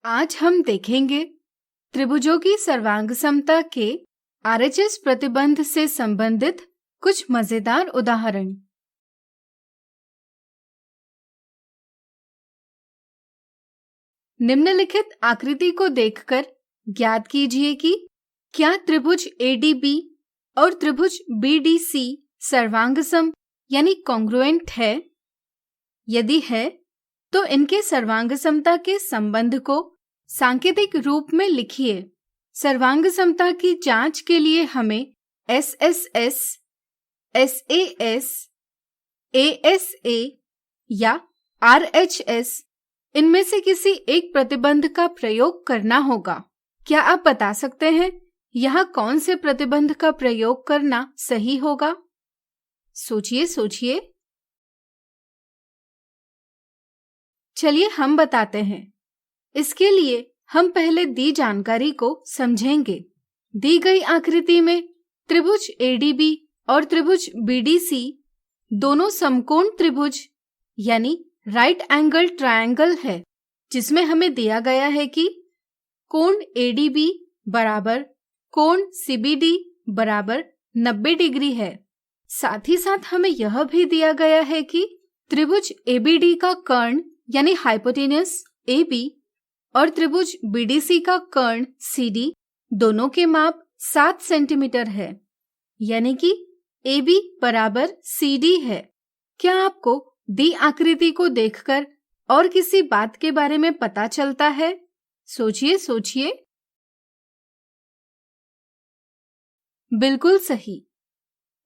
आज हम देखेंगे त्रिभुजों की सर्वांग समता के आरएचएस प्रतिबंध से संबंधित कुछ मजेदार उदाहरण। निम्नलिखित आकृति को देखकर ज्ञात कीजिए कि क्या त्रिभुज एडीबी और त्रिभुज बीडीसी सर्वांगसम यानी कॉन्ग्रुएंट है। यदि है तो इनके सर्वांग समता के संबंध को सांकेतिक रूप में लिखिए। सर्वांग समता की जांच के लिए हमें एसएसएस, एसएएस, एएसए या आरएचएस इनमें से किसी एक प्रतिबंध का प्रयोग करना होगा। क्या आप बता सकते हैं यहाँ कौन से प्रतिबंध का प्रयोग करना सही होगा? सोचिए। चलिए हम बताते हैं। इसके लिए हम पहले दी जानकारी को समझेंगे। दी गई आकृति में त्रिभुज एडीबी और त्रिभुज बीडीसी दोनों समकोण त्रिभुज यानी राइट एंगल ट्रायंगल है, जिसमें हमें दिया गया है कि कोण एडीबी बराबर कोण सीबीडी बराबर 90 डिग्री है। साथ ही साथ हमें यह भी दिया गया है कि त्रिभुज एबीडी का कर्ण यानी हाइपोटेन्यूस AB और त्रिभुज BDC का कर्ण CD दोनों के माप 7 सेंटीमीटर है, यानी कि AB बराबर CD है। क्या आपको दी आकृति को देखकर और किसी बात के बारे में पता चलता है? सोचिए। बिल्कुल सही।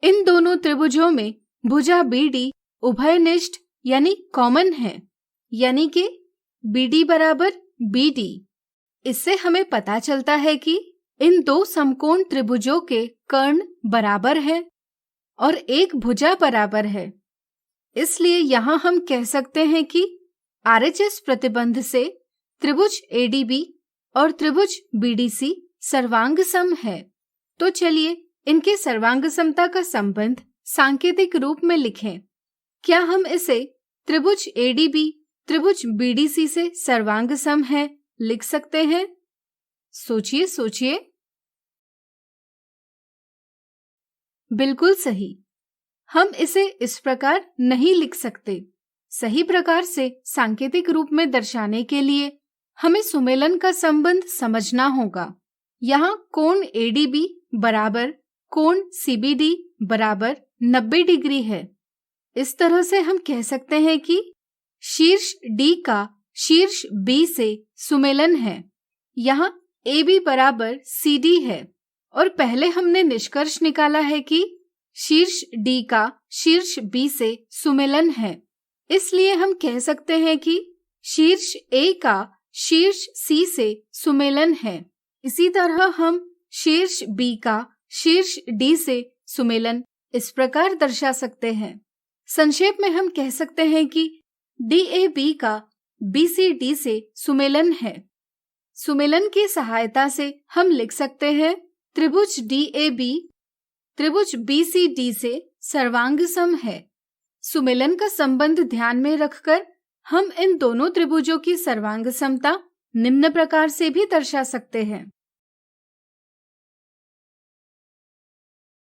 इन दोनों त्रिभुजों में भुजा BD उभयनिष्ठ यानी कॉमन है, यानी कि BD बराबर BD। इससे हमें पता चलता है कि इन दो समकोण त्रिभुजों के कर्ण बराबर है और एक भुजा बराबर है। इसलिए यहाँ हम कह सकते हैं कि आरएचएस प्रतिबंध से त्रिभुज एडीबी और त्रिभुज बीडीसी सर्वांग सम है। तो चलिए इनके सर्वांग समता का संबंध सांकेतिक रूप में लिखें। क्या हम इसे त्रिभुज एडीबी त्रिभुज बीडीसी से सर्वांग सम है लिख सकते हैं? सोचिए। बिल्कुल सही। हम इसे इस प्रकार नहीं लिख सकते। सही प्रकार से सांकेतिक रूप में दर्शाने के लिए हमें सुमेलन का संबंध समझना होगा। यहाँ कोण एडीबी बराबर कोण सीबीडी बराबर 90 डिग्री है। इस तरह से हम कह सकते हैं कि शीर्ष D का शीर्ष B से सुमेलन है। यहाँ AB बराबर CD है और पहले हमने निष्कर्ष निकाला है कि शीर्ष D का शीर्ष B से सुमेलन है। इसलिए हम कह सकते हैं कि शीर्ष A का शीर्ष C से सुमेलन है। इसी तरह हम शीर्ष B का शीर्ष D से सुमेलन इस प्रकार दर्शा सकते हैं। संक्षेप में हम कह सकते हैं कि DAB का BCD से सुमेलन है। सुमेलन की सहायता से हम लिख सकते हैं त्रिभुज DAB त्रिभुज BCD से सर्वांग सम है। सुमेलन का संबंध ध्यान में रखकर हम इन दोनों त्रिभुजों की सर्वांग समता निम्न प्रकार से भी दर्शा सकते हैं।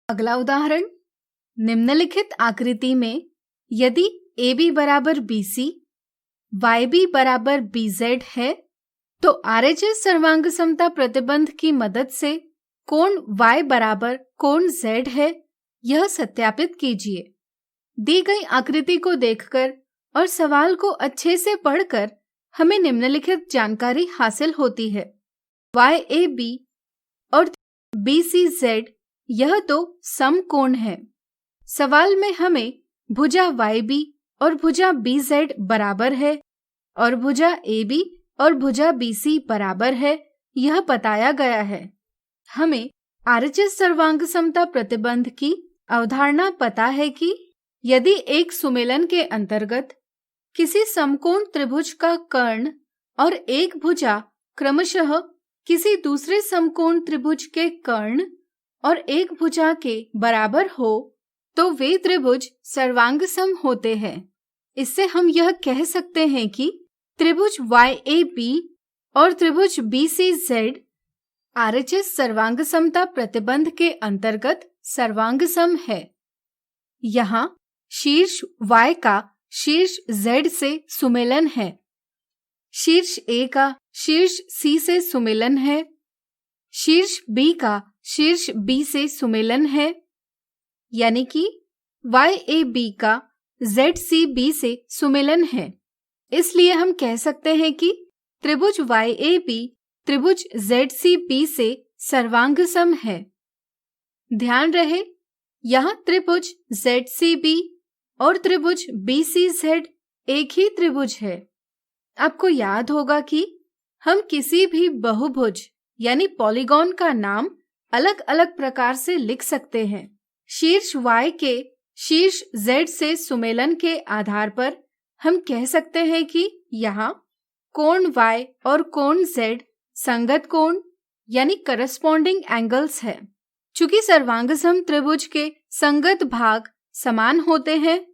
अगला उदाहरण, निम्नलिखित आकृति में यदि AB बराबर BC, YB बराबर BZ है तो आरएचएस सर्वांग समता प्रतिबंध की मदद से कोण Y बराबर कोण Z है, यह सत्यापित कीजिए। दी गई आकृति को देखकर और सवाल को अच्छे से पढ़कर हमें निम्नलिखित जानकारी हासिल होती है। YAB और BCZ यह दो समकोण है। सवाल में हमें भुजा YB और भुजा BZ बराबर है और भुजा AB और भुजा BC बराबर है, यह बताया गया है। हमें आरएचएस सर्वांग समता प्रतिबंध की अवधारणा पता है कि यदि एक सुमेलन के अंतर्गत किसी समकोण त्रिभुज का कर्ण और एक भुजा क्रमशः किसी दूसरे समकोण त्रिभुज के कर्ण और एक भुजा के बराबर हो तो वे त्रिभुज सर्वांग सम होते हैं। इससे हम यह कह सकते हैं कि त्रिभुज YAB और त्रिभुज BCZ RHS सर्वांग समता प्रतिबंध के अंतर्गत सर्वांग सम है। यहाँ शीर्ष Y का शीर्ष Z से सुमेलन है, शीर्ष A का शीर्ष C से सुमेलन है, शीर्ष B का शीर्ष B से सुमेलन है, यानी कि YAB का ZCB से सुमेलन है। इसलिए हम कह सकते हैं कि त्रिभुज YAB त्रिभुज ZCB से सर्वांग सम है। ध्यान रहे, यहाँ त्रिभुज ZCB और त्रिभुज BCZ एक ही त्रिभुज है। आपको याद होगा कि हम किसी भी बहुभुज यानी पॉलीगॉन का नाम अलग अलग प्रकार से लिख सकते हैं। शीर्ष Y के शीर्ष Z से सुमेलन के आधार पर हम कह सकते हैं कि यहाँ कोण Y और कोण Z संगत कोण यानी करस्पॉन्डिंग एंगल्स है। चूंकि सर्वांगसम त्रिभुज के संगत भाग समान होते हैं,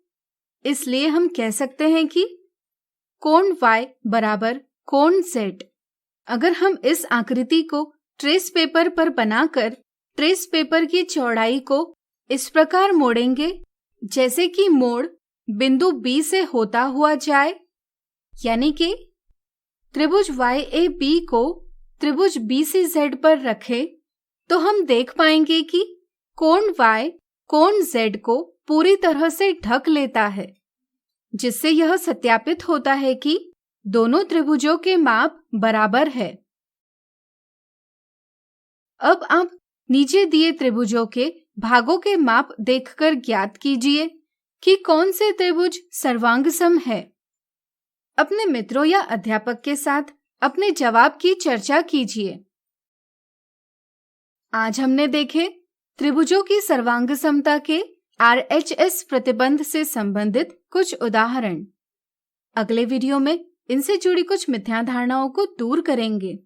इसलिए हम कह सकते हैं कि कोण Y बराबर कोण Z। अगर हम इस आकृति को ट्रेस पेपर पर बनाकर ट्रेस पेपर की चौड़ाई को इस प्रकार मोड़ेंगे जैसे कि मोड़ बिंदु B से होता हुआ जाए, यानी कि त्रिभुज YAB को त्रिभुज BCZ पर रखें, तो हम देख पाएंगे कि कोण Y कोण Z को पूरी तरह से ढक लेता है, जिससे यह सत्यापित होता है कि दोनों त्रिभुजों के माप बराबर है। अब आप नीचे दिए त्रिभुजों के भागों के माप देखकर ज्ञात कीजिए कि कौन से त्रिभुज सर्वांगसम है। अपने मित्रों या अध्यापक के साथ अपने जवाब की चर्चा कीजिए। आज हमने देखे त्रिभुजों की सर्वांग समता के RHS प्रतिबंध से संबंधित कुछ उदाहरण। अगले वीडियो में इनसे जुड़ी कुछ मिथ्या धारणाओं को दूर करेंगे।